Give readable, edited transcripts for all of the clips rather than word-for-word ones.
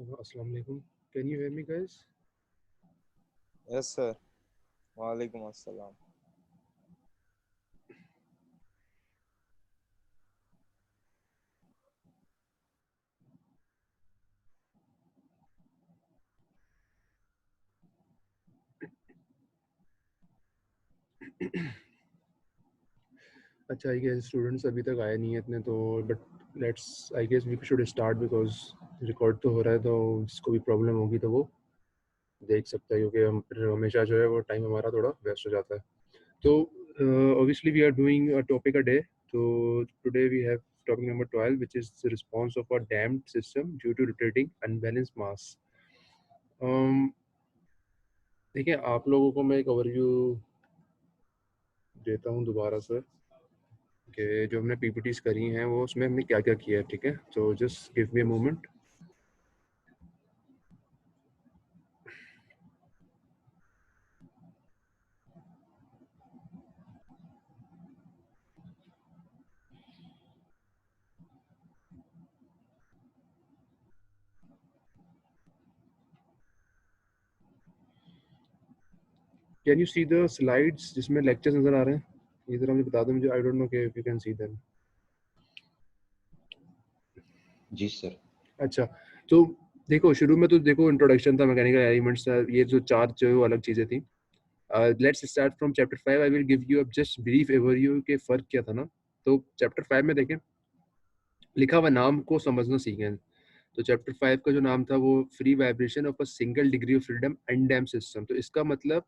Assalamu alaikum. Can you hear me, guys? Yes, sir. Walaikum assalam. अच्छा, I guess students अभी तक आए नहीं है इतने तो but let's I guess we should start because record तो हो रहा है तो जिसको भी प्रॉब्लम होगी तो वो देख सकता है क्योंकि हम फिर हमेशा जो है वो टाइम हमारा थोड़ा वेस्ट हो जाता है तो obviously we are doing a topic a day so today we have topic number 12 which is the response of a damped system due to rotating unbalanced mass देखिए आप लोगों को मैं एक ओवरव्यू देता हूँ दोबारा से कि जो हमने पीपीटीज करी हैं वो उसमें हमने क्या क्या किया है ठीक है तो just give me a moment can you see the slides जिसमें लेक्चर्स नजर आ रहे हैं ये जरा मुझे बता दो मुझे आई डोंट नो कि if you can see them जी सर। अच्छा तो देखो शुरू में तो देखो इंट्रोडक्शन था मैकेनिकल एलिमेंट्स था ये जो चार जो है वो अलग चीजें थी let's start from chapter 5 I will give you a just brief overview के फर्क क्या था ना तो चैप्टर 5 में देखें लिखा हुआ नाम को समझना सीखें तो चैप्टर 5 का जो नाम था वो free vibration of a single degree of freedom undamped system तो इसका मतलब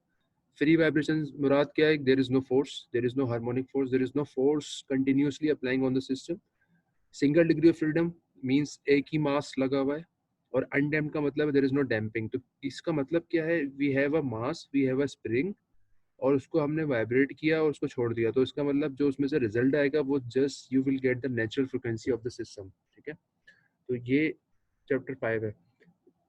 फ्री वाइब्रेशन मुराद क्या है there is no force there is no harmonic force there is no force continuously applying on the system single degree of freedom means एक ही मास लगा हुआ है और अनडैम्प्ड का मतलब देयर इज नो डैम्पिंग तो इसका मतलब क्या है we have a mass we have a spring और उसको हमने वाइब्रेट किया और उसको छोड़ दिया तो इसका मतलब जो उसमें से रिजल्ट आएगा वो just you will get the natural frequency of the system ठीक है तो ये चैप्टर 5 है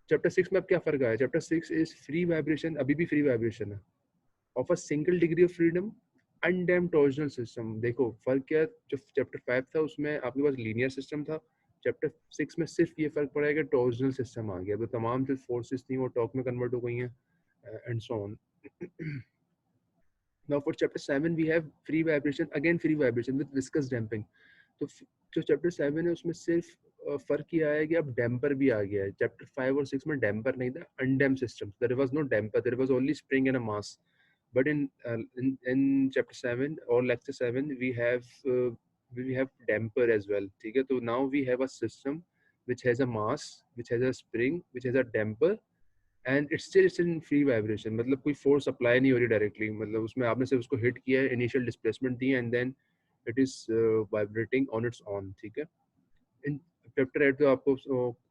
चैप्टर 6 में अब क्या फर्क आया चैप्टर 6 इज फ्री वाइब्रेशन अभी भी फ्री वाइब्रेशन है of a single degree of freedom undamped torsional system देखो फर्क क्या है जो चैप्टर 5 था उसमें आपके पास लीनियर सिस्टम था चैप्टर 6 में सिर्फ ये फर्क पड़ा है कि टॉर्जनल सिस्टम आ गया तो तमाम जो फोर्सेस थी वो टॉर्क में कन्वर्ट हो गई हैं and so on now for chapter 7 we have free vibration again free vibration with viscous damping तो जो चैप्टर 7 है उसमें सिर्फ फर्क ये आया है कि अब डैम्पर भी आ गया है चैप्टर 5 और 6 में डैम्पर नहीं था undamped system there was no damper there was only spring and a mass but in chapter 7 or lecture 7 we have damper as well ठीक है तो now we have a system which has a mass which has a spring which has a damper and it's in free vibration मतलब कोई force apply नहीं हो रही directly मतलब उसमें आपने सिर्फ उसको हिट किया है इनिशियल डिस्प्लेसमेंट दी and then it is vibrating on its on ठीक है इन चैप्टर 8 तो आपको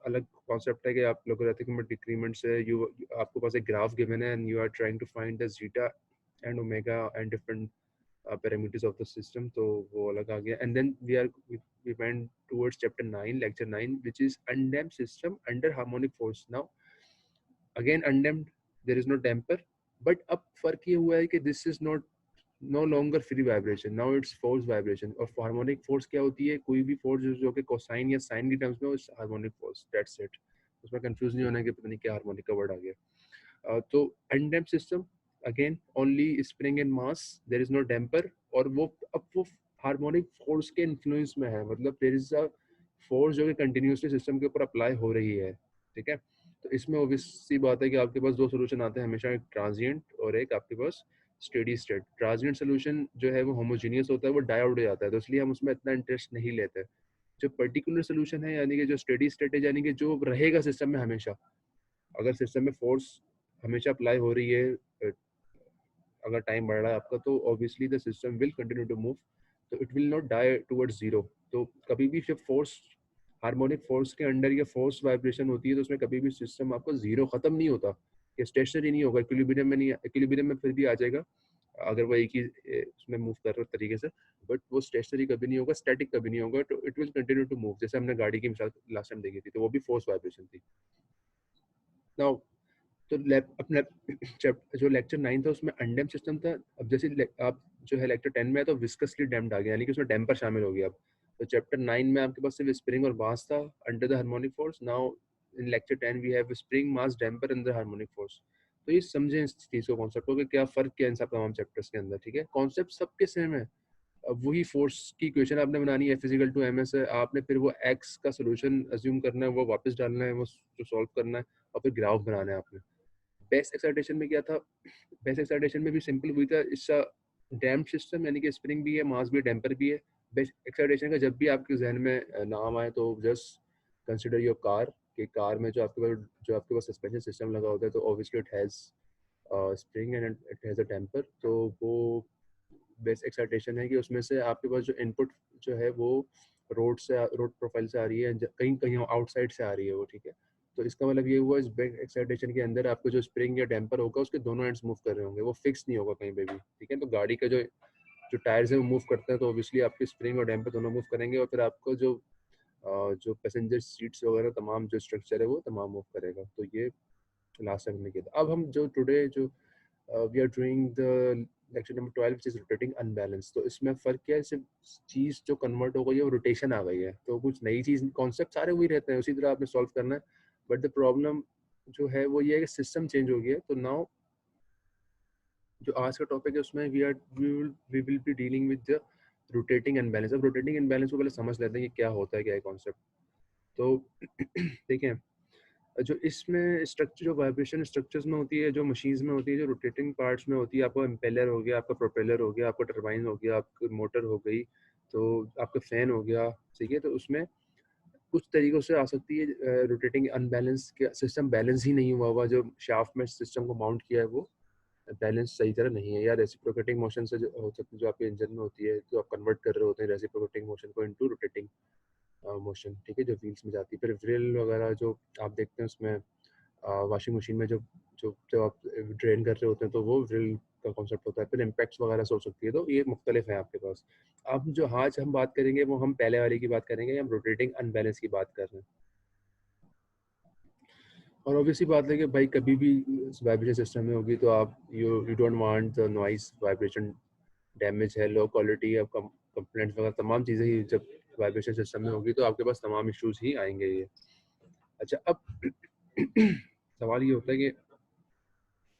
अलग कॉन्सेप्ट है कि आप लोगरिथमिक डिक्रीमेंट से यू आपको पास एक ग्राफ गिवन है and you are trying to find the zeta and omega and different parameters of the system तो वो अलग आ गया and then we went towards chapter 9 lecture 9 which is undamped system under harmonic force now again undamped there is no damper but अब फर्क ये हुआ है कि this is not no longer free vibration now it's force vibration और harmonic force क्या होती है कोई भी force जो कि cosine या sin की terms में हो harmonic force that's it उसमें कंफ्यूज नहीं होना कि पता नहीं क्या हार्मोनिक का वर्ड आ गया तो undamped system again only spring and mass there is no damper और वो अब वो हार्मोनिक फोर्स के इन्फ्लुएंस में है मतलब देयर इज अ फोर्स जो कि कंटिन्यूसली सिस्टम के ऊपर अप्लाई हो रही है ठीक है तो इसमें ऑब्वियस सी बात है कि आपके पास दो सोल्यूशन आते हैं हमेशा एक ट्रांजिएंट और एक आपके पास स्टेडी स्टेट ट्रांजिएंट सोल्यूशन जो है वो होमोजीनियस होता है वो डाई आउट हो जाता है तो इसलिए हम उसमें इतना इंटरेस्ट नहीं लेते जो पर्टिकुलर सोल्यूशन है यानी कि जो स्टेडी स्टेट है यानी कि जो रहेगा सिस्टम में हमेशा अगर सिस्टम में फोर्स हमेशा अप्लाई हो रही है अगर टाइम बढ़ रहा है आपका तो obviously the system will continue to move तो it will not die towards zero तो कभी भी जब फोर्स हार्मोनिक फोर्स के अंडर या फोर्स वाइब्रेशन होती है तो उसमें कभी भी सिस्टम आपका जीरो खत्म नहीं होता या स्टेशनरी नहीं होगा इक्विलिब्रियम में नहीं इक्विलिब्रियम में फिर भी आ जाएगा अगर वो एक ही उसमें मूव कर रहे तरीके से बट वो स्टेशनरी कभी नहीं होगा स्टैटिक कभी नहीं होगा तो it will continue to move जैसे हमने गाड़ी की मिसाल लास्ट टाइम देखी थी तो वो भी फोर्स वाइब्रेशन थी नाउ तो अपना जो लेक्चर 9 था उसमें अनडैम्प सिस्टम था अब जैसे आप जो है लेक्चर 10 में है तो विस्कसली डैम्प्ड आ गया यानी कि उसमें डैम्पर शामिल हो गया अब तो चैप्टर 9 में आपके पास सिर्फ स्प्रिंग और मास था under the harmonic force now in lecture 10 we have spring mass damper and the harmonic force. तो ये समझें इस चीज़ को, कॉन्सेप्ट को कि क्या फ़र्क क्या है इन सब तमाम चैप्टर्स के अंदर, ठीक है। कॉन्सेप्ट सबके सेम है। अब वही फोर्स की इक्वेशन आपने बनानी है, फिजिकल टू एमएस है, आपने फिर वो एक्स का सोल्यूशन अज्यूम करना है, वो वापस डालना है, वो जो सॉल्व करना है, और फिर ग्राफ बनाना है आपने। बेस्ट एक्साइटेशन में क्या था, बेस्ट एक्साइटेशन में भी सिंपल हुई था, इसका डैम्प सिस्टम यानी कि स्प्रिंग भी है, मास भी है, डैम्पर भी है। बेस्ट एक्साइटेशन का जब भी आपके जहन में नाम आए तो जस्ट कंसिडर योर कार, कि कार में जो आपके पास सस्पेंशन सिस्टम लगा होता है तो obviously it has spring and it has a damper. तो वो बेस्ट एक्साइटेशन है कि उसमें से आपके पास जो इनपुट जो है वो रोड प्रोफाइल से आ रही है, कहीं कहीं आउटसाइड से आ रही है वो, ठीक है। तो इसका मतलब ये हुआ, इस बेस्ट एक्साइटेशन के अंदर आपको जो स्प्रिंग या डैम्पर होगा उसके दोनों एंड्स मूव कर रहे होंगे, वो फिक्स नहीं होगा कहीं पे भी, ठीक है। तो गाड़ी का जो जो टायर्स है वो मूव करते हैं, तो ऑब्वियसली आपके स्प्रिंग और डैम्पर दोनों मूव करेंगे, और फिर आपको जो पैसेंजर सीट्स वगैरह तमाम जो स्ट्रक्चर है वो तमाम मूव करेगा। तो ये लास्ट टाइम हमने किया था। अब हम जो टुडे जो we are doing the lecture number 12 which is rotating unbalance. तो इसमें फ़र्क क्या है, सिर्फ चीज़ जो कन्वर्ट हो गई है वो रोटेशन आ गई है, तो कुछ नई चीज़, कॉन्सेप्ट सारे वही रहते हैं, उसी तरह आपने सॉल्व करना है। बट द प्रॉब्लम जो है वो ये है कि सिस्टम चेंज हो गया है। तो नाउ जो आज का टॉपिक है उसमें we will be dealing with the rotating unbalance. अब रोटेटिंग अनबैलेंस को पहले समझ लेते हैं कि क्या होता है, क्या है कॉन्सेप्ट। तो देखें, जो इसमें स्ट्रक्चर, जो वाइब्रेशन स्ट्रक्चर्स में होती है, जो मशीन्स में होती है, जो रोटेटिंग पार्ट्स में होती है, आपका इम्पेलर हो गया, आपका प्रोपेलर हो गया, आपका टरबाइन हो गया, आपकी मोटर हो गई, तो आपका फैन हो गया, ठीक है। तो उसमें कुछ तरीक़ों से आ सकती है रोटेटिंग अनबैलेंस, के सिस्टम बैलेंस ही नहीं हुआ हुआ, जो शाफ्ट में सिस्टम को माउंट किया है वो बैलेंस सही तरह नहीं है, या रेसिप्रोकेटिंग मोशन से जो हो सकती है, जो आपके इंजन में होती है, तो आप कन्वर्ट कर रहे होते हैं रेसिप्रोकेटिंग मोशन को इनटू रोटेटिंग मोशन, ठीक है, जो व्हील्स में जाती है। फिर व्हील वगैरह जो आप देखते हैं उसमें वॉशिंग मशीन में जो जो जो आप ड्रेन कर रहे होते हैं, तो वो व्हील का कॉन्सेप्ट होता है। फिर इम्पैक्ट्स वगैरह से हो सकती है, तो ये मुख्तलिफ है आपके पास। अब जो आज हम बात करेंगे वो हम पहले वाले की बात करेंगे, हम रोटेटिंग अनबैलेंस की बात कर रहे हैं। और ऑब्वियसली बात है कि भाई कभी भी वाइब्रेशन सिस्टम में होगी तो आप you don't want the noise, vibration damage है, लो क्वालिटी है, कंप्लेंट्स वगैरह तमाम चीज़ें ही जब वाइब्रेशन सिस्टम में होगी तो आपके पास तमाम इश्यूज ही आएंगे ये। अच्छा, अब सवाल ये होता है कि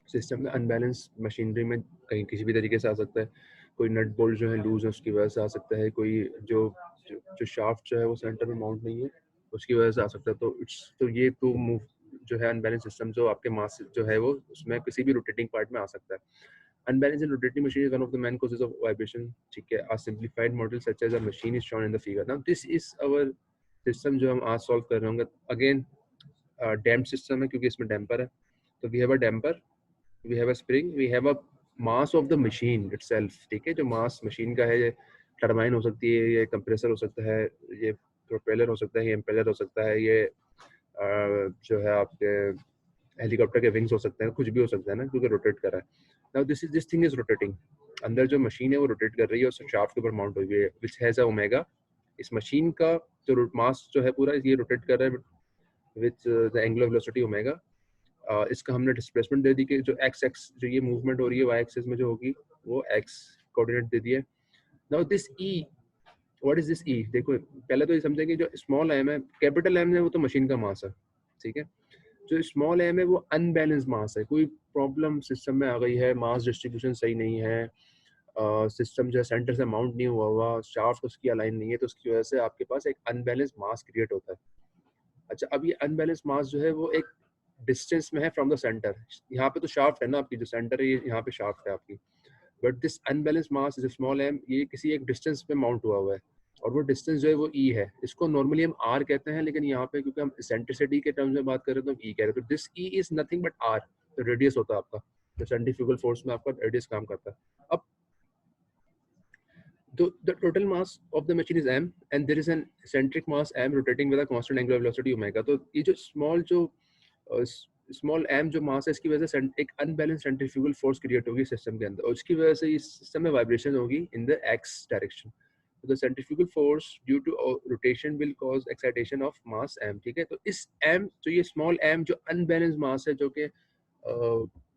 सिस्टम में अनबैलेंस मशीनरी में कहीं किसी भी तरीके से आ सकता है। कोई नट बोल्ट जो है लूज है उसकी वजह से आ सकता है, कोई जो जो, जो शाफ्ट जो है वो सेंटर में माउंट नहीं है उसकी वजह से आ सकता है। तो ये तो मूव जो है अनबैलेंस सिस्टम जो आपके मास जो है वो उसमें किसी भी रोटेटिंग पार्ट में आ सकता है। Unbalanced and rotating machine is one of the main causes of vibration. ठीक है, a simplified model such as a machine is shown in the figure. Now this is our system जो हम आज solve कर रहे होंगे। अगेन डैम्प सिस्टम है क्योंकि इसमें डैम्पर है, तो we have a damper, we have a spring, we have a mass of the machine itself, ठीक है। जो मास मशीन का है, ये टरबाइन हो सकती है, ये कंप्रेसर हो सकता है, ये प्रोपेलर हो सकता है, ये इम्पेलर हो सकता है, ये जो है आपके हेलीकॉप्टर के विंग्स हो सकते हैं, कुछ भी हो सकता है ना, क्योंकि रोटेट कर रहा है। Now this thing is rotating, अंदर जो मशीन है वो रोटेट कर रही है और शाफ्ट के ऊपर माउंट हुई है, व्हिच हैज अ ओमेगा। इस मशीन का जो मास जो है पूरा ये रोटेट कर रहा है with the angular velocity omega. इसका हमने डिस्प्लेसमेंट दे दी कि जो एक्स एक्स जो ये मूवमेंट हो रही है वाई एक्सिस में जो होगी वो एक्स कोऑर्डिनेट दे दिए। Now this E, what is this E? देखो पहले तो ये समझें कि जो स्मॉल एम है, कैपिटल एम है वो तो मशीन का मास है, ठीक है। जो स्मॉल एम है वो अनबैलेंस मास है, कोई प्रॉब्लम सिस्टम में आ गई है, मास डिस्ट्रीब्यूशन सही नहीं है, सिस्टम जो है सेंटर से माउंट नहीं हुआ हुआ, शाफ्ट उसकी अलाइन नहीं है, तो उसकी वजह से आपके पास एक अनबैलेंस मास क्रिएट होता है। अच्छा, अब ये अनबैलेंस मास जो है वो एक डिस्टेंस में है फ्रॉम द सेंटर। यहाँ पे तो शाफ्ट है ना आपकी, जो सेंटर है ये यहाँ पे शाफ्ट है आपकी, but this unbalance mass is small m, ये किसी एक डिस्टेंस पे माउंट हुआ हुआ है, और वो डिस्टेंस जो है वो ई है। इसको नॉर्मली हम आर कहते हैं, लेकिन यहाँ पे क्योंकि हम सेंट्रिसिटी के टर्म्स में बात कर रहे हैं तो ई कह रहे हैं, तो this e is nothing but r, तो रेडियस होता है आपका, जो सेंट्रीफ्यूगल फोर्स में आपका रेडियस काम करता है। अब the total mass of the machine is m and there is an eccentric mass m rotating with a constant angular velocity omega। तो ये जो स्मॉल m जो मास है इसकी वजह से एक अनबैलेंस सेंट्रीफ्यूगल फोर्स क्रिएट होगी सिस्टम के अंदर, और इसकी वजह से इस सिस्टम में वाइब्रेशन होगी in the x direction. the centrifugal force due to rotation will cause excitation of mass m, ठीक है। तो इस m, तो ये स्मॉल m जो अनबैलेंस मास है, जो कि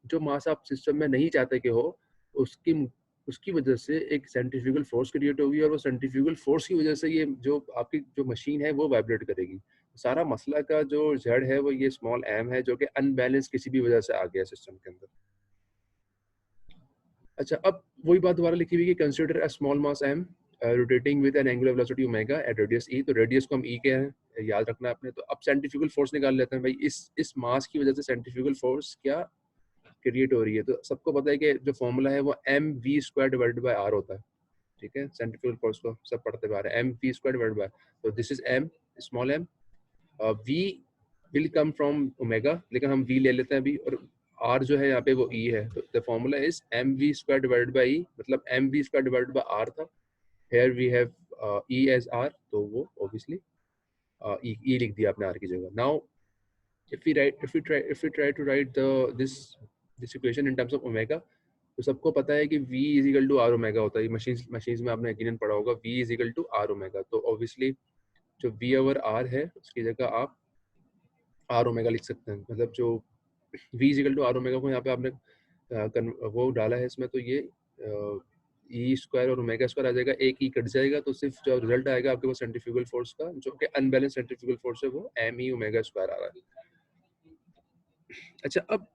जो मास आप सिस्टम में नहीं चाहते कि हो, उसकी उसकी वजह से एक सेंट्रीफ्यूगल फोर्स क्रिएट होगी, और वो सेंट्रीफ्यूगल फोर्स की वजह से ये जो आपकी जो मशीन है वो वाइब्रेट करेगी। सारा मसला का जो जड़ है वो ये स्मॉल एम है, जो कि अनबैलेंस किसी भी वजह से आ गया सिस्टम के अंदर। अच्छा, अब वही बात दोबारा लिखी हुई है कि consider a small mass M rotating with an angular velocity omega at radius E. तो रेडियस को हम ई के हैं, याद रखना आपने। तो अब सेंट्रीफ्यूगल फोर्स निकाल लेते हैं भाई। इस मास की वजह से सेंट्रीफ्यूगल फोर्स क्या क्रिएट हो रही है। तो सबको पता है कि जो फॉर्मूला है वो m we square divided by r होता है, ठीक है। सेंट्रीफ्यूगल फोर्स को सब पढ़ते हुए आ रहे हैं, M we square divided by, तो this is M small M. We will come from omega, लेकिन हम वी ले लेते हैं अभी, और आर जो है यहाँ पे वो ई है। तो the formula is M we square divided by E, मतलब M we square divided by R था। Here we have E as R, तो वो ऑब्वियसली ई लिख दिया आपने आर की जगह। Now if we try to write this equation in terms of omega, तो सबको पता है कि v is equal to r omega होता है। मशीन्स में आपने यकीनन पढ़ा होगा, v is equal to r omega। तो ऑब्वियसली जो v over r है उसकी जगह आप r omega लिख सकते हैं। मतलब जो v is equal to r omega को यहाँ पे आपने वो डाला है इसमें, तो ये ई स्क्वायर और ओमेगा स्क्वायर आ जाएगा, एक ई कट जाएगा, तो सिर्फ जो रिजल्ट आएगा आपके पास सेंट्रीफ्यूगल फोर्स का, जो कि अनबैलेंस सेंट्रीफ्यूगल फोर्स है, वो एम ई ओमेगा स्क्वायर आ रहा है। अच्छा, अब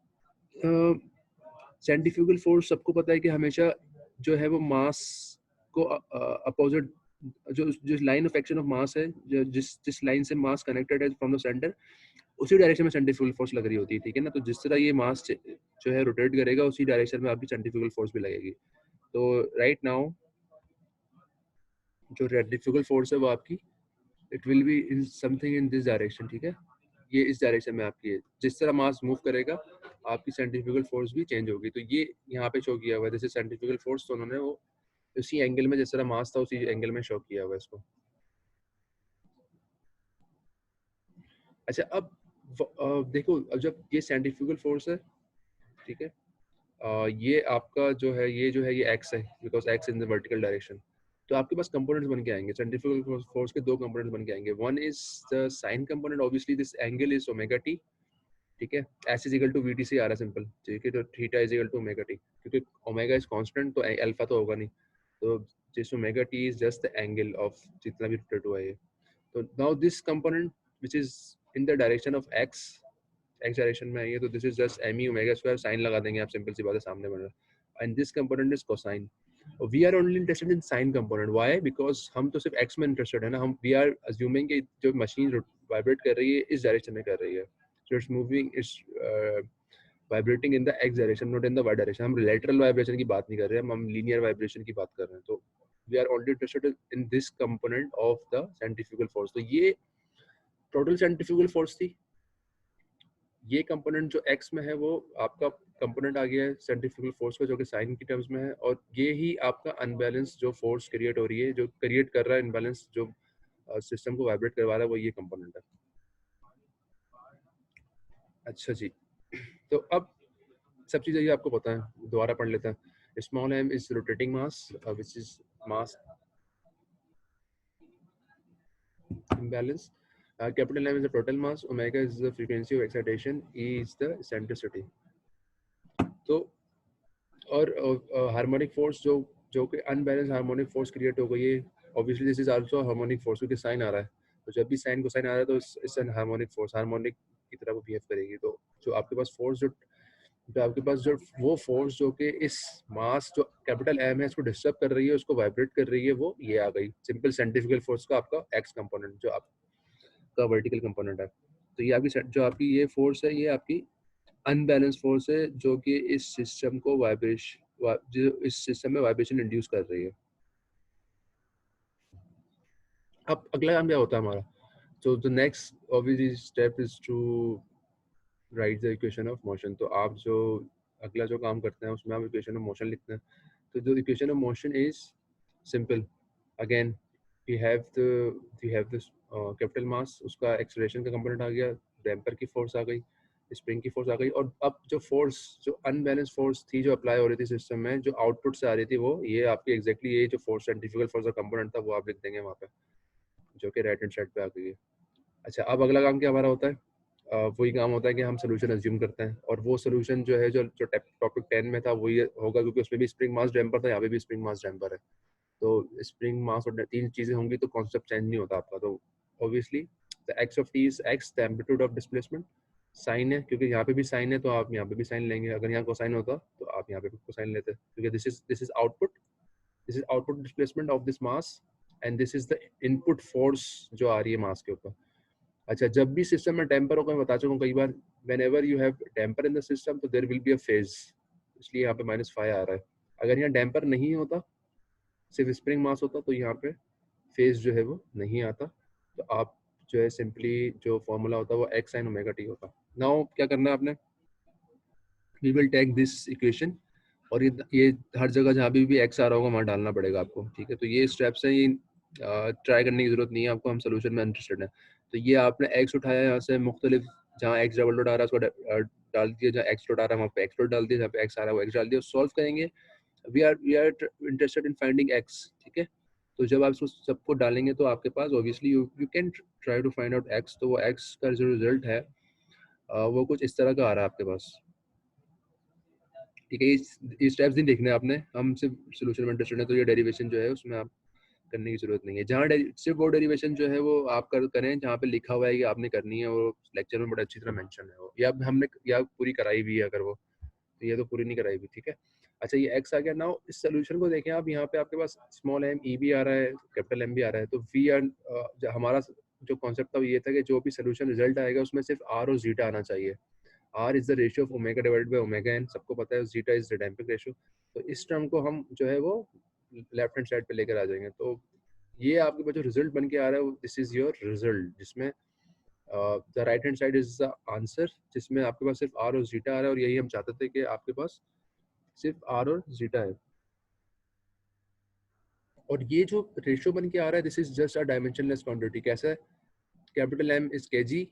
सेंट्रीफ्यूगल फोर्स सबको पता है कि हमेशा जो है वो मास को अपोजिट, जो line of action of mass है, जो जिस लाइन से मास कनेक्टेड है फ्रॉम द सेंटर, उसी डायरेक्शन में सेंट्रीफ्यूगल फोर्स लग रही होती है, ठीक है ना। तो जिस तरह ये मास जो है रोटेट करेगा, उसी डायरेक्शन में आपकी सेंट्रीफ्यूगल फोर्स भी लगेगी। तो राइट नाउ जो सेंट्रीफ्यूगल फोर्स है वो आपकी it will be in something in this direction, ठीक है। ये इस डायरेक्शन में आपकी है, जिस तरह मास मूव करेगा आपकी सेंट्रीफ्यूगल फोर्स भी चेंज होगी। तो ये यहाँ पे शो किया हुआ है, जैसे सेंट्रीफ्यूगल फोर्स, तो उन्होंने वो उसी एंगल में, जिस तरह मास था उसी एंगल में शो किया हुआ है इसको। अच्छा, अब देखो, अब जब ये सेंट्रीफ्यूगल फोर्स है, ठीक है, ये आपका जो है ये एक्स है, because x in the vertical direction. तो आपके पास कंपोनेंट्स बन के आएंगे, सेंट्रीफ्यूगल फोर्स के दो कंपोनेंट्स बन के आएंगे। One is the sine component, obviously this angle is omega t, ठीक है। S is equal to v t से आ रहा है सिंपल, ठीक है। तो theta is equal to omega t, क्योंकि ओमेगा इज कांस्टेंट, तो अल्फा तो होगा नहीं। तो जिस omega t is just the angle of जितना भी रोटेट हुआ है। तो now this component which is in the direction of x direction में आई है, तो this is just m E omega square, sine लगा देंगे आप, सिंपल सी बात है, सामने बन रहा है। And this component is cosine. We are only interested in sine component, why? Because हम तो सिर्फ एक्स में इंटरेस्टेड है ना। हम वी आर अज्यूमिंग कि जो मशीन वाइब्रेट कर रही है इस डायरेक्शन में कर रही है, so it's moving, it's vibrating in the x direction, not in the y direction। हम lateral vibration की बात नहीं कर रहे हैं, हम linear vibration की बात कर रहे हैं। तो we are only interested in this component of the centrifugal force। तो ये total centrifugal force थी। ये कंपोनेंट जो x में है वो आपका कंपोनेंट आ गया है सेंट्रीफ्यूगल फोर्स का, जो कि साइन की टर्म्स में है। और ये ही आपका अनबैलेंस जो फोर्स क्रिएट हो रही है, जो क्रिएट कर रहा है इनबैलेंस, जो सिस्टम को वाइब्रेट करवा रहा है, वो ये कंपोनेंट है। अच्छा जी, तो अब सब चीज़ें ये आपको पता है, दोबारा पढ़ लेते हैं। Small m is rotating mass which is mass imbalance, capital M is the total mass, omega is the frequency of excitation, E is the eccentricity। तो और हार्मोनिक फोर्स जो कि अनबैलेंस हार्मोनिक फोर्स क्रिएट हो गई है, obviously this is also harmonic force, क्योंकि sign आ रहा है। तो जब भी साइन कोसाइन आ रहा है तो इस हार्मोनिक फोर्स, हार्मोनिक की तरह वो बिहेव करेगी। तो जो आपके पास फोर्स जो आपके पास जो वो फोर्स जो कि इस मास जो कैपिटल एम है इसको डिस्टर्ब कर रही है, उसको वाइब्रेट कर रही है, वो ये आ गई सिंपल सेंट्रीफ्यूगल फोर्स का आपका एक्स कंपोनेंट, जो आपका वर्टिकल कंपोनेंट है। तो ये आपकी जो आपकी ये फोर्स है, ये आपकी अनबैलेंस फोर्स है, जो कि इस सिस्टम को जो इस सिस्टम में वाइब्रेशन इंड्यूस कर रही है। अब अगला काम क्या होता है हमारा? तो the next obviously step is to write the equation of motion. तो आप जो अगला जो काम करते हैं उसमें आप इक्वेशन ऑफ मोशन लिखते हैं। तो जो equation of motion is simple, again we have this capital mass, उसका एक्सेलरेशन का कंपोनेंट आ गया, डैम्पर की फोर्स आ गई, स्प्रिंग की फोर्स आ गई, और अब जो फोर्स, जो अनबैलेंस फोर्स थी जो अप्लाई हो रही थी सिस्टम में, जो आउटपुट से आ रही थी, वो ये आपकी एग्जैक्टली ये जो फोर्स सेंट्रीफ्यूगल फोर्स का कंपोनेंट था, वो आप लिख देंगे वहाँ पे, जो कि राइट हैंड साइड पे आ गई है। अच्छा, अब अगला काम क्या हमारा होता है? वही काम होता है कि हम सोल्यूशन अज्यूम करते हैं, और वो सोल्यूशन जो है, जो टॉपिक 10 में था वही होगा, क्योंकि उसमें भी स्प्रिंग मास डैम्पर था, यहाँ पे भी स्प्रिंग मास डैम्पर है। तो स्प्रिंग मास और तीन चीजें होंगी तो कॉन्सेप्ट चेंज नहीं होता आपका। तो obviously the x of t is x, the amplitude of displacement, sine है क्योंकि यहाँ पे भी साइन है तो आप यहाँ पे भी साइन लेंगे, अगर यहाँ कोसाइन होता तो आप यहाँ पे भी कोसाइन लेते, क्योंकि this is output, this is output displacement of this mass and this is the input force जो आ रही है मास के ऊपर। अच्छा, जब भी सिस्टम में टेम्पर होगा, मैं बता चुका हूँ कई बार, whenever you have damper in the system तो there will be a phase, इसलिए यहाँ पे -5 आ रहा है। अगर यहाँ डैम्पर नहीं होता, सिर्फ स्प्रिंग मास होता, तो यहाँ पे फेज जो है वो नहीं आता, तो आप जो है सिंपली जो फॉर्मूला होता है वो x sin ओमेगा t होता। नाउ क्या करना है आपने, we will take this equation और ये हर जगह जहाँ भी x आ रहा होगा वहाँ डालना पड़ेगा आपको, ठीक है। तो ये स्टेप्स हैं, ये ट्राई करने की जरूरत नहीं है आपको, हम सोल्यूशन में इंटरेस्टेड है। तो ये आपने x उठाया यहाँ से, मुख्तलिफ जहाँ x डबल डॉट आ रहा है उसको डाल दिया, जहाँ x डॉट आ रहा है वहाँ पे x डॉट डाल दिया, जहाँ पे x आ रहा है वो x डाल दिया, सॉल्व करेंगे। We are interested in finding x, ठीक है। तो जब आप सबको डालेंगे तो आपके पास obviously you can try to find out x, तो वो x का जो रिजल्ट है वो कुछ इस तरह का आ रहा है आपके पास, ठीक है। ये स्टेप्स नहीं देखने आपने, हम सिर्फ सोल्यूशन में इंटरेस्टेड है, तो ये डेरिवेशन जो है उसमें आप करने की जरूरत नहीं है। जहाँ सिर्फ वो डेरिवेशन जो है वो आप करें जहाँ पे लिखा हुआ है कि आपने करनी है, वो लेक्चर में बड़ा अच्छी तरह मेंशन है वो, या हमने या पूरी कराई भी है अगर वो, तो ये तो पूरी नहीं कराई हुई, ठीक है। अच्छा, ये x आ गया। नाउ इस सोल्यूशन को देखें आप, यहाँ पे आपके पास स्मॉल m e भी आ रहा है, कैपिटल M भी आ रहा है, तो वी आर हमारा जो कॉन्सेप्ट था वो ये था कि जो भी सोल्यूशन रिजल्ट आएगा उसमें सिर्फ r और जीटा आना चाहिए। r is the ratio of omega divided by omega n, सबको पता है, zeta is the damping ratio. तो इस टर्म को हम जो है वो लेफ्ट हैंड साइड पे लेकर आ जाएंगे, तो ये आपके पास जो रिजल्ट बन के आ रहा है दिस इज योर रिजल्ट, जिसमें the right hand side is the answer, जिसमें आपके पास सिर्फ r और जीटा आ रहा है, और यही हम चाहते थे कि आपके पास सिर्फ r और जीटा है। और ये जो रेशियो बन के आ रहा है this is just a dimensionless quantity. कैसा है, capital M is kg,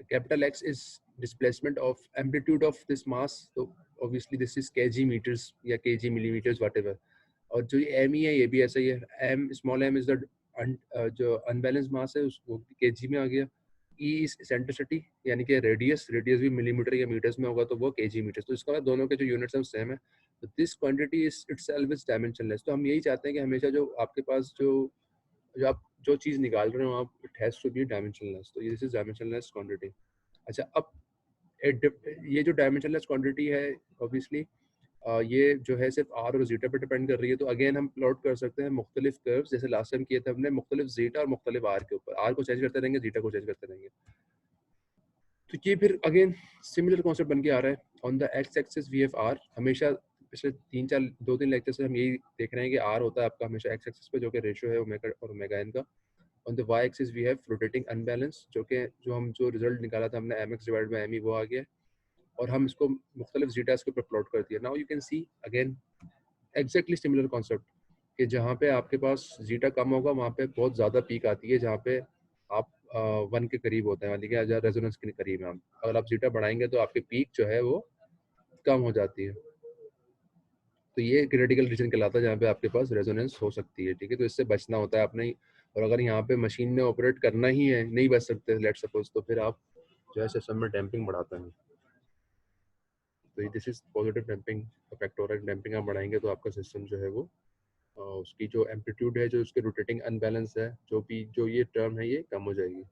capital X is displacement of amplitude of this mass, तो obviously this is kg metres या kg मिलीमीटर्स व्हाटएवर। और जो ये m ही है ये भी ऐसा ही है, m small m is the जो अनबैलेंस मास है उसको kg में आ गया। ई इज सेंट्रिसिटी यानी कि रेडियस भी मिलीमीटर या मीटर्स में होगा तो वो kg मीटर्स, तो इसका दोनों के जो यूनिट्स हैं सेम है। तो this quantity is itself is dimensionless. तो हम यही चाहते हैं कि हमेशा जो आपके पास जो आप जो चीज़ निकाल रहे हो आप, it has to be dimensionless, तो दिस इज डायमेंशनलेस क्वांटिटी। अच्छा, अब ये जो डायमेंशनलेस क्वांटिटी है ऑब्वियसली ये जो है सिर्फ आर और जीटा पे डिपेंड कर रही है, तो अगेन हम प्लॉट कर सकते हैं मुख्तलिफ कर्व्स, जैसे लास्ट टाइम किए थे हमने, मुख्तलिफ जीटा और मुख्तलिफ आर के ऊपर, आर को चेंज करते रहेंगे, जीटा को चेंज करते रहेंगे। तो ये फिर अगेन सिमिलर कॉन्सेप्ट बन के आ रहा है। On the x axis we have r, हमेशा पिछले 2-3 लेक्चर से हम यही देख रहे हैं कि आर होता है आपका हमेशा एक्स एक्सिस पे, जो कि रेशियो है ओमेगा और ओमेगा एन का। On the y axis we have rotating unbalance, जो रिजल्ट निकाला था हमने m x divide by m e, वो आ गया, और हम इसको मुख्तलिफ जीटास के ऊपर प्लॉट कर दिया। Now you can see again exactly similar concept, कि जहाँ पे आपके पास जीटा कम होगा वहाँ पे बहुत ज़्यादा पीक आती है, जहाँ पे आप 1 के करीब होते हैं, यानी कि रेजोनेंस के करीब है। आप अगर आप जीटा बढ़ाएंगे तो आपकी पीक जो है वो कम हो जाती है, तो ये क्रिटिकल रीजन कहलाता है जहाँ पे आपके पास रेजोनेंस हो सकती है, ठीक है। तो इससे बचना होता है आपने, और अगर यहाँ पे मशीन ने ऑपरेट करना ही है, नहीं बच सकते लेट सपोज, तो फिर आप जो है सिस्टम में डैम्पिंग बढ़ाते हैं। तो this is positive damping effect हो रहा है, डैम्पिंग आप बढ़ाएंगे तो आपका सिस्टम जो है वो उसकी जो एम्पलीट्यूड है, जो उसके रोटेटिंग अनबैलेंस है, जो ये टर्म है ये कम हो जाएगी।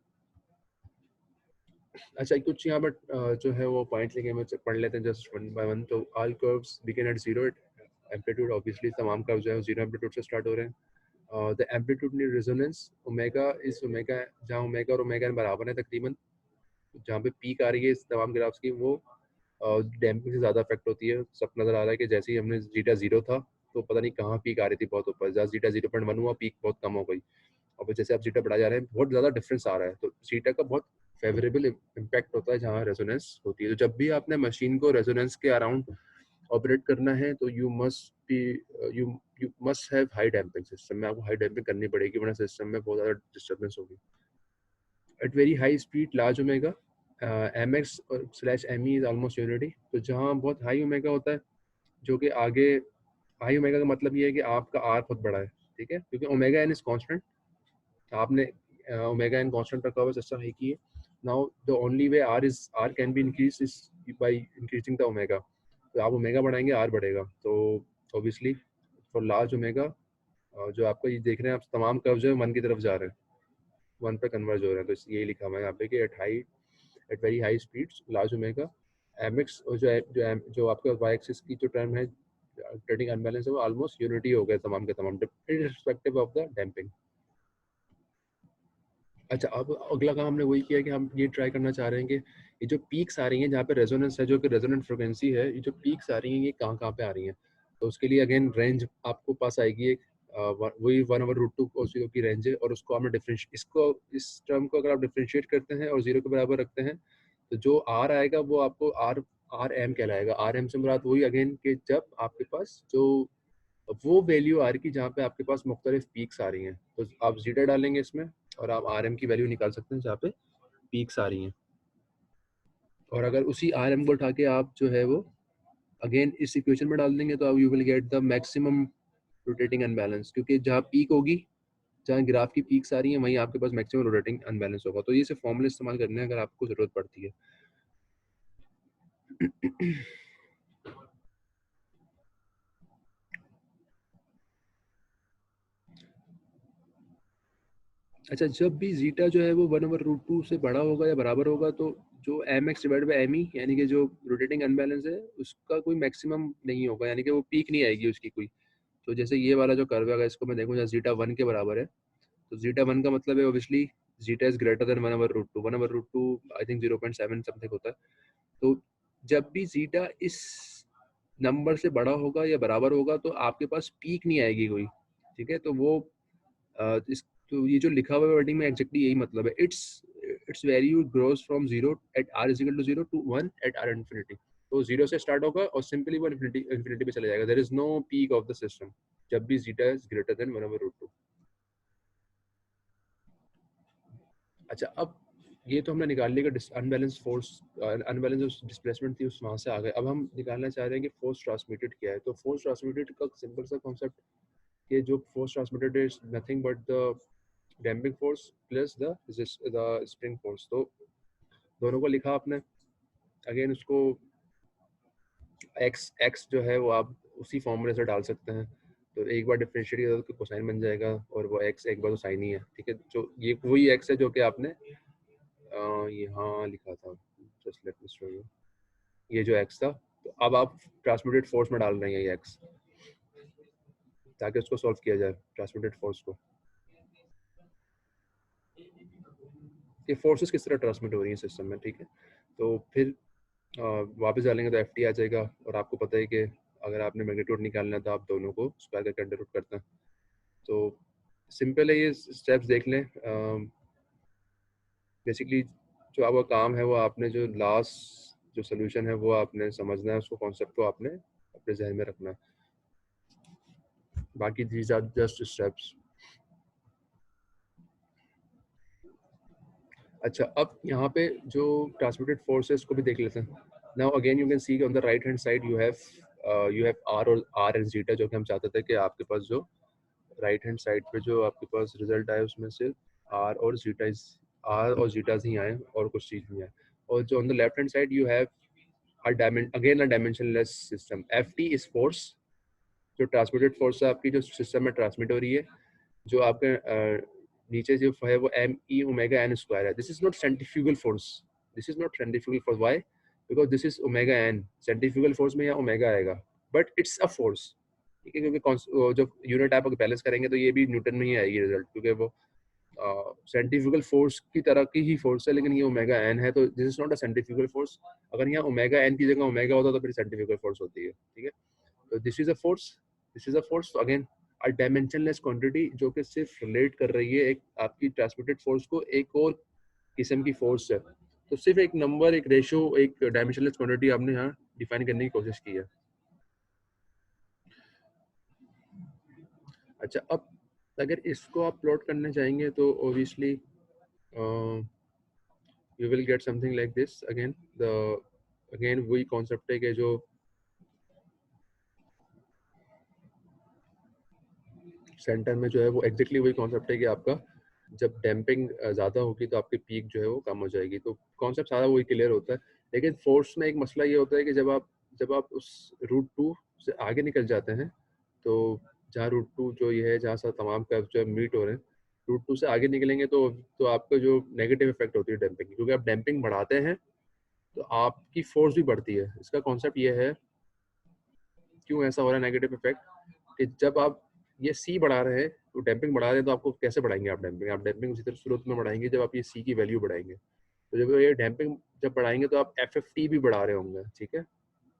अच्छा, कुछ यहाँ पर जो है वो पॉइंट लेके हम पढ़ लेते हैं जस्ट वन बाय वन। तो all curves begin eight zero amplitude, obviously तमाम कर्व जो है जीरो एम्पलीट्यूड से स्टार्ट हो रहे हैं। The amplitude need resonance, omega is omega, जहाँ ओमेगा और ओमेगा बराबर है तकरीबन, जहाँ पे पीक आ रही है इस तमाम ग्राफ्स की, वो डैम्पिंग से ज़्यादा इफेक्ट होती है। सब नज़र आ रहा है कि जैसे ही हमने जीटा जीरो था तो पता नहीं कहाँ पीक आ रही थी बहुत ऊपर, जहाँ जीटा 0.1 हुआ पीक बहुत कम हो गई, और जैसे आप जीटा बढ़ा जा रहे हैं बहुत ज़्यादा डिफरेंस आ रहा है। तो जीटा का बहुत फेवरेबल इम्पैक्ट होता है जहाँ रेजोनेंस होती है। तो जब भी आपने मशीन को रेजोनेंस के अराउंड ऑपरेट करना है तो you must have high damping system में, आपको हाई डैम्पिंग करनी पड़ेगी, वरना सिस्टम में बहुत ज़्यादा डिस्टर्बेंस होगी। At very high speed large omega mx/me is almost unity, तो जहाँ बहुत हाई ओमेगा होता है, जो कि आगे हाई ओमेगा का मतलब ये है कि आपका आर बहुत बड़ा है, ठीक है, क्योंकि ओमेगा एन इज कांस्टेंट, आपने ओमेगा एन कांस्टेंट रखा हुआ सिस्टम है कि now the only way r can be increase is by increasing the omega, तो आप ओमेगा बढ़ाएंगे आर बढ़ेगा। तो ऑब्वियसली फॉर लार्ज ओमेगा जो आपको ये देख रहे हैं आप, तमाम कर्व जो है 1 की तरफ जा रहे हैं, 1 पे कन्वर्ज हो रहे हैं। तो यही लिखा हुआ है यहाँ पे कि at very high speeds large omega mx, और जो आपका y एक्सिस की जो टर्म है रोटेटिंग अनबैलेंस है वो ऑलमोस्ट यूनिटी हो गया तमाम के तमाम इररिस्पेक्टिव ऑफ द डैम्पिंग। अच्छा, अब अगला काम हमने वही किया कि हम ये ट्राई करना चाह रहे हैं कि ये जो पीक्स आ रही हैं जहाँ पे रेजोनेंस है, जो कि रेजोनेंट फ्रिक्वेंसी है, ये जो पीक्स आ रही हैं ये कहाँ कहाँ पे आ रही हैं। तो उसके लिए अगेन रेंज आपको पास आएगी एक वही 1/√2 कोसियो की रेंज है, और उसको हमने इस टर्म को अगर आप डिफरेंशिएट करते हैं और 0 के बराबर रखते हैं तो जो आर आएगा वो आपको आर एम कहलाएगा। आर एम से मुराद वही अगेन कि जब आपके पास जो वो वैल्यू आ रही है जहाँ पे आपके पास मुख्तलिफ पीक्स आ रही हैं, तो आप जीटा डालेंगे इसमें और आप आर एम की वैल्यू निकाल सकते हैं जहाँ पे पीक्स आ रही हैं। और अगर उसी आर एम को उठा के आप जो है वो अगेन इस इक्वेशन में डाल देंगे तो आप you will get the maximum rotating unbalance, क्योंकि जहाँ पीक होगी, जहाँ ग्राफ की पीक्स आ रही हैं वहीं आपके पास मैक्सिमम रोटेटिंग अनबैलेंस होगा। तो ये सिर्फ फॉर्मूले इस्तेमाल करने हैं अगर आपको ज़रूरत पड़ती है। अच्छा, जब भी जीटा जो है वो 1/√2 से बड़ा होगा या बराबर होगा तो जो m x divide by m e, यानी कि जो रोटेटिंग अनबैलेंस है उसका कोई मैक्सिमम नहीं होगा, यानी कि वो पीक नहीं आएगी उसकी कोई। तो जैसे ये वाला जो कर्व है अगर इसको मैं देखूँ जहाँ जीटा 1 के बराबर है, तो जीटा 1 का मतलब है obviously zeta is greater than 1/√2। 1/√2 I think 0.7 something होता है। तो जब भी जीटा इस नंबर से बड़ा होगा या बराबर होगा तो आपके पास पीक नहीं आएगी कोई, ठीक है। तो वो इस तो ये जो लिखा हुआ है वर्डिंग में एग्जैक्टली यही मतलब है। Its value grows from 0 at r is equal to 0 to 1 at r infinity. तो 0 से स्टार्ट होगा और सिंपली वो इन्फिनिटी पे चला जाएगा। There is no peak of the system जब भी जीटा इज ग्रेटर देन 1/√2। अच्छा, अब ये तो हमने निकाल लिया कि अनबैलेंस फोर्स, अनबैलेंस डिस्प्लेसमेंट थी उस वहाँ से आ गए। अब हम निकालना चाह रहे हैं कि फोर्स ट्रांसमिटेड क्या है। तो फोर्स ट्रांसमिटेड का सिंपल सा कॉन्सेप्ट कि जो force transmitted is nothing but the damping force plus the spring force. तो दोनों को लिखा आपने, अगेन उसको एक्स जो है वो आप उसी फॉर्मूले से डाल सकते हैं। तो एक बार डिफरेंशिएट किया तो कोसाइन बन जाएगा और वो एक्स एक बार तो साइन ही है, ठीक है। जो ये वही एक्स है जो कि आपने यहाँ लिखा था, just let me show you, ये जो एक्स था। तो अब आप ट्रांसमिटेड फोर्स में डाल रहे हैं ये एक्स ताकि उसको सॉल्व किया जाए ट्रांसमिटेड फोर्स को। ये फोर्सेस किस तरह ट्रांसमिट हो रही हैं सिस्टम में, ठीक है। तो फिर वापस डालेंगे तो एफ टी आ जाएगा, और आपको पता है कि अगर आपने मैग्नीट्यूड निकालना है तो आप दोनों को स्क्वायर करके अंडर रूट करते हैं। तो सिंपल है, ये स्टेप्स देख लें। बेसिकली जो आपका काम है वो आपने जो लास्ट जो सोल्यूशन है वो आपने समझना है, उसको कॉन्सेप्ट को आपने अपने जहन में रखना है। बाकी दीज आर जस्ट स्टेप्स। अच्छा, अब यहाँ पे जो ट्रांसमिटेड फोर्सेस को भी देख लेते हैं। Now again you can see on the right hand side you have r and zeta, जो कि हम चाहते थे कि आपके पास जो राइट हैंड साइड पे जो आपके पास रिजल्ट आए उसमें से आर और जीटाज ही आए और कुछ चीज़ नहीं आए। और जो on the left hand side you have a dimensionless system. F T is force, जो ट्रांसमिटेड फोर्स है आपकी जो सिस्टम में ट्रांसमिट हो रही है, जो आपके नीचे जो है वो एम ई ओमेगा एन स्क्वायर है। This is not centrifugal force, this is not centrifugal force. Why? Because this is omega N. Centrifugal force में यहाँ ओमेगा आएगा, बट इट्स अ फोर्स, ठीक है। क्योंकि जब यूनिट आप बैलेंस करेंगे तो ये भी न्यूटन में ही आएगी रिजल्ट, क्योंकि वो सेंट्रीफ्यूगल फोर्स की तरह की ही फोर्स है, लेकिन ये ओमेगा एन है। तो this is not a centrifugal force. अगर यहाँ ओमेगा एन की जगह ओमेगा होता तो फिर सेंट्रीफ्यूगल फोर्स होती है, ठीक है। तो this is a force, this is a force again a dimensionless quantity, जो कि सिर्फ रिलेट कर रही है एक आपकी ट्रांसमिटेड फोर्स को एक और किस्म की फोर्स है। तो सिर्फ एक नंबर, एक रेशियो, एक डायमेंशनलेस क्वांटिटी आपने यहाँ डिफाइन करने की कोशिश की है। अच्छा, अब अगर इसको आप प्लॉट करने चाहेंगे तो obviously you will get something like this. Again वही कॉन्सेप्ट है कि जो सेंटर में जो है वो एग्जैक्टली वही कॉन्सेप्ट है कि आपका जब डैम्पिंग ज़्यादा होगी तो आपकी पीक जो है वो कम हो जाएगी। तो कॉन्सेप्ट सारा वही क्लियर होता है। लेकिन फोर्स में एक मसला ये होता है कि जब आप उस √2 से आगे निकल जाते हैं, तो जहाँ √2 जो ये है, जहाँ से तमाम कर्व जो है मीट हो रहे हैं, रूट 2 से आगे निकलेंगे तो आपका जो नेगेटिव इफेक्ट होती है डैम्पिंग की, क्योंकि आप डैम्पिंग बढ़ाते हैं तो आपकी फोर्स भी बढ़ती है। इसका कॉन्सेप्ट ये है, क्यों ऐसा हो रहा है नेगेटिव इफेक्ट, कि जब आप ये सी बढ़ा रहे हैं तो डैम्पिंग बढ़ा रहे हैं, तो आपको कैसे बढ़ाएंगे आप डैम्पिंग उसी तरह स्रोत में बढ़ाएंगे जब आप ये सी की वैल्यू बढ़ाएंगे। तो जब ये डैम्पिंग जब बढ़ाएंगे तो आप एफ एफ टी भी बढ़ा रहे होंगे, ठीक है।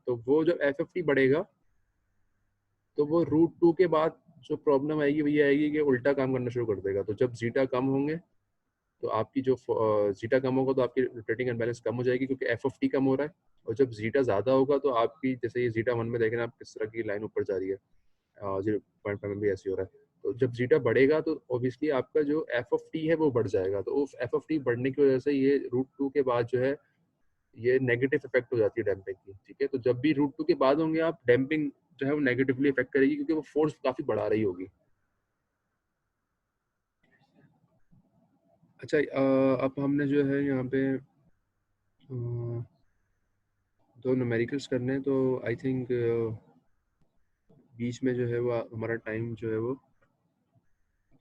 तो वो जब एफ एफ टी बढ़ेगा तो वो रूट 2 के बाद जो प्रॉब्लम आएगी वो ये आएगी कि उल्टा काम करना शुरू कर देगा। तो जब जीटा कम होंगे तो आपकी जो जीटा कम होगा तो आपकी रोटेटिंग अनबैलेंस कम हो जाएगी, क्योंकि एफ ऑफ टी कम हो रहा है। और जब जीटा ज़्यादा होगा तो आपकी, जैसे ये जीटा 1 में देखें आप किस तरह की लाइन ऊपर जा रही है, 0.5 में भी ऐसे हो रहा है। तो जब जीटा बढ़ेगा तो ऑब्वियसली आपका जो एफ ऑफ टी है वो बढ़ जाएगा। तो उस एफ ऑफ टी बढ़ने की वजह से ये रूट 2 के बाद जो है ये नेगेटिव इफेक्ट हो जाती है डैम्पिंग की, ठीक है। तो जब भी रूट 2 के बाद होंगे आप, डैम्पिंग जो है वो नेगेटिवली इफेक्ट करेगी, क्योंकि वो फोर्स काफ़ी बढ़ा रही होगी। अच्छा, अब हमने जो है यहाँ पे दो न्यूमेरिकल्स करने हैं, तो आई थिंक बीच में जो है वो हमारा टाइम जो है वो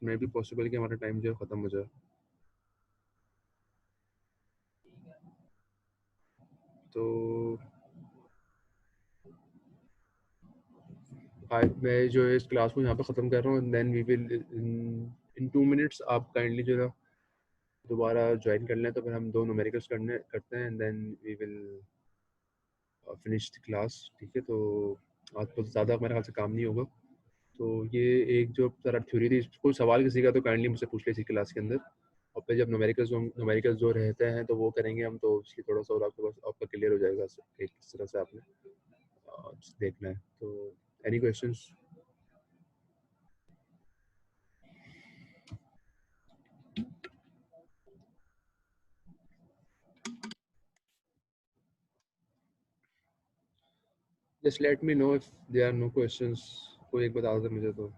मे भी पॉसिबल कि हमारा टाइम जो है ख़त्म हो जाए। तो मैं जो है इस क्लास को यहाँ पे ख़त्म कर रहा हूँ, then we will in 2 minutes आप काइंडली जो है दोबारा ज्वाइन कर लें, तो फिर हम दो न्यूमेरिकल्स करते हैं and then we will finish the class, ठीक है। तो आज बहुत ज़्यादा मेरे ख्याल से काम नहीं होगा। तो ये एक जो सारा थ्योरी थी, कोई सवाल किसी का तो काइंडली मुझसे पूछ लीजिए क्लास के अंदर। और फिर जब न्यूमेरिकल्स जो रहते हैं तो वो करेंगे हम, तो उसकी थोड़ा सा और आपके पास आपका क्लियर हो जाएगा कि किस तरह से आपने देखना है। तो any questions? Just let me know if there are no questions. कोई एक बता दे मुझे तो।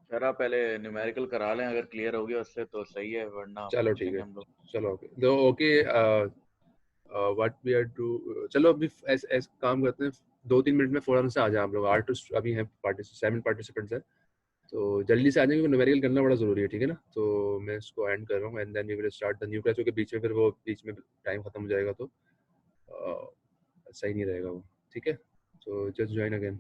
सर आप पहले न्यूमेरिकल करा लें, अगर क्लियर हो गया उससे तो सही है, वरना चलो ठीक पूछेंगे है, हम लोग। चलो ओके दो okay. What we are do, चलो अभी ऐसे काम करते हैं, 2-3 मिनट में फौरन से आ जाए आप लोग। आर्टिस्ट अभी हैं, 7 पार्टिसिपेंट्स हैं, तो जल्दी से आ जाएंगे, न्यूमेरिकल करना बड़ा ज़रूरी है, ठीक है ना। तो मैं इसको एंड कर रहा हूँ and then we will start the new class, क्योंकि बीच में फिर वो बीच में टाइम खत्म हो जाएगा तो सही नहीं रहेगा वो, ठीक है। So just join again.